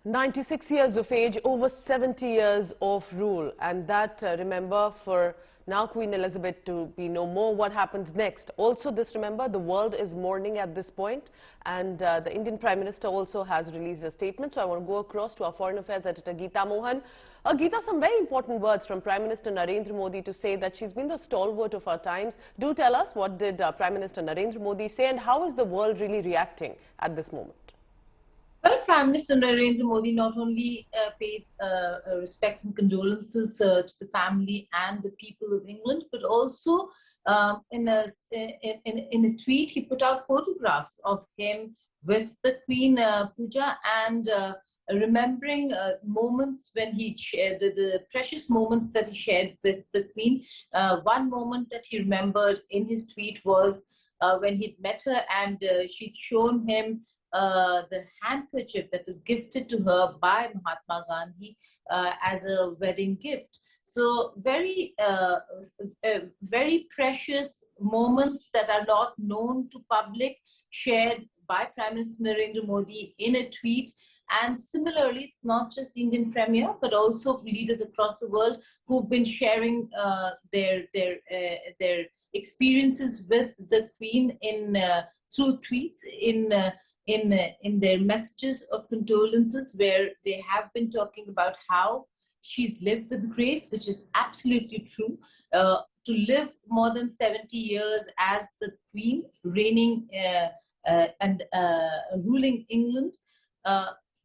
96 years of age, over 70 years of rule, and that, remember, for now Queen Elizabeth to be no more, what happens next? Also this, remember, the world is mourning at this point, and the Indian Prime Minister also has released a statement. So I want to go across to our Foreign Affairs editor, Geeta Mohan. Geeta, some very important words from Prime Minister Narendra Modi to say that she's been the stalwart of our times. Do tell us, what did Prime Minister Narendra Modi say, and how is the world really reacting at this moment? Well, Prime Minister Narendra Modi not only paid respect and condolences to the family and the people of England, but also in a tweet he put out photographs of him with the Queen Puja and remembering moments when he shared the precious moments that he shared with the Queen. One moment that he remembered in his tweet was when he'd met her and she'd shown him the handkerchief that was gifted to her by Mahatma Gandhi as a wedding gift. So very precious moments that are not known to public, shared by Prime Minister Narendra Modi in a tweet. And similarly, it's not just the Indian Premier, but also leaders across the world who've been sharing their experiences with the Queen through tweets in their messages of condolences, where they have been talking about how she's lived with grace, which is absolutely true. To live more than 70 years as the Queen, reigning and ruling England,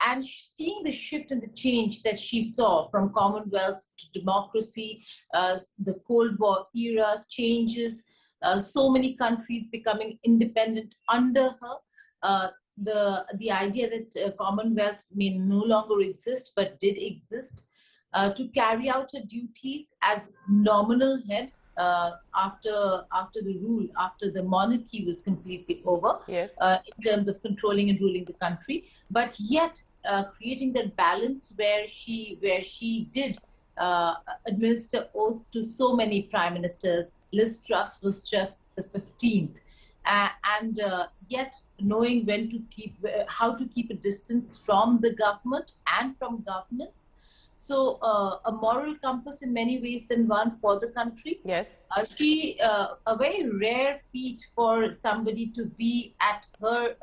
and seeing the shift and the change that she saw from Commonwealth to democracy, the Cold War era changes, so many countries becoming independent under her. The idea that Commonwealth may no longer exist but did exist, to carry out her duties as nominal head after the rule, after the monarchy was completely over, yes, in terms of controlling and ruling the country, but yet creating that balance where she did administer oaths to so many prime ministers. Liz Truss was just the 15th. And yet knowing when to how to keep a distance from the government and from governance. So a moral compass in many ways than one for the country. Yes. A very rare feat for somebody to be at her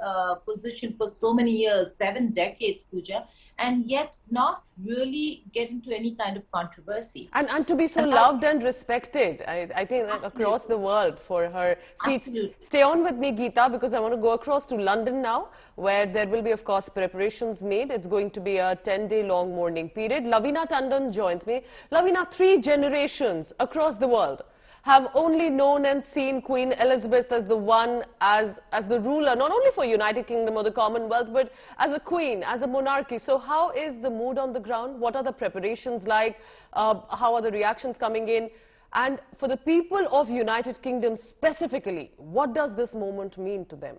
position for so many years, 7 decades, Pooja, and yet not really get into any kind of controversy. And to be so loved and respected, I think that across the world for her speech. Absolutely. Stay on with me, Geeta, because I want to go across to London now, where there will be, of course, preparations made. It's going to be a 10-day long mourning period. Lavina Tandon joins me. Lavina, 3 generations across the world have only known and seen Queen Elizabeth as the one, as the ruler, not only for United Kingdom or the Commonwealth, but as a queen, as a monarchy. So how is the mood on the ground? What are the preparations like? How are the reactions coming in? And for the people of United Kingdom specifically, what does this moment mean to them?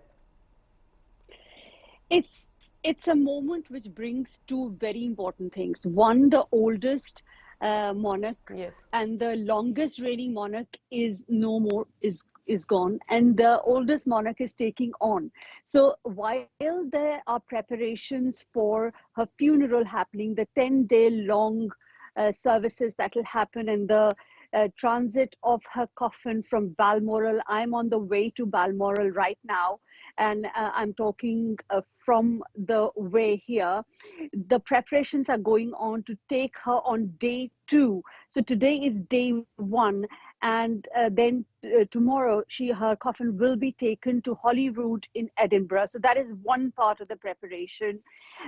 It's a moment which brings 2 very important things. One, the oldest monarch, yes, and the longest reigning monarch is no more, is gone, and the oldest monarch is taking on. So while there are preparations for her funeral happening, the 10-day long services that will happen, and the transit of her coffin from Balmoral. I'm on the way to Balmoral right now, and I'm talking from the way here. The preparations are going on to take her on day 2. So today is day 1, and then tomorrow her coffin will be taken to Holyrood in Edinburgh. So that is one part of the preparation.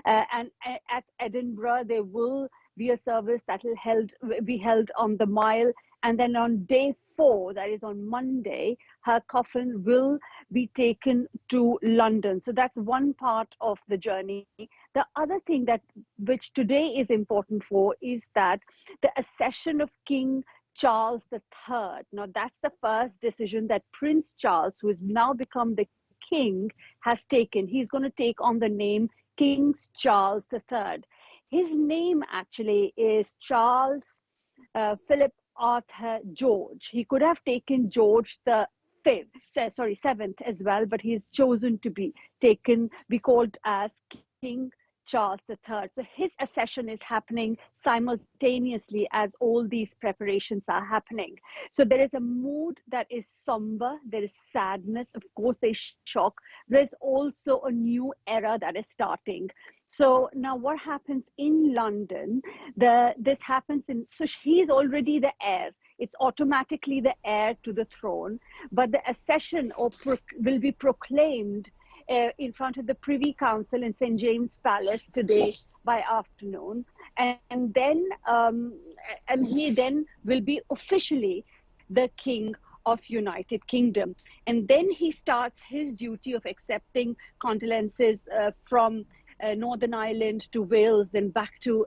And at Edinburgh, there will be a service that will be held on the Mile. And then on day 4, that is on Monday, her coffin will be taken to London. So that's one part of the journey. The other thing which today is important for is that the accession of King Charles III. Now that's the first decision that Prince Charles, who has now become the king, has taken. He's going to take on the name King Charles III. His name actually is Charles Philip Arthur George. He could have taken George the 7th as well, but he's chosen to be called as King Charles III. So his accession is happening simultaneously as all these preparations are happening. So there is a mood that is somber, there is sadness, of course there's shock, there's also a new era that is starting. So now what happens in London, this happens in, so he's already the heir. It's automatically the heir to the throne, but the accession will be proclaimed in front of the Privy Council in St. James Palace today by afternoon, and then he then will be officially the King of United Kingdom, and then he starts his duty of accepting condolences from Northern Ireland to Wales, then back to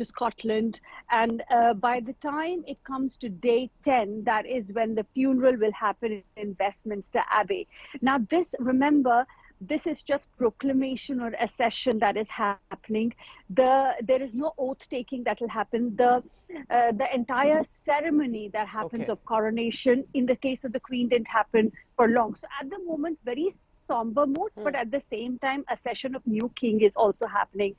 Scotland, and by the time it comes to day 10, that is when the funeral will happen in Westminster Abbey. Now this, remember, this is just proclamation or accession that is happening. There is no oath taking that will happen. The entire ceremony that happens of coronation in the case of the Queen didn't happen for long. So at the moment, very somber mood, but at the same time, a session of new king is also happening.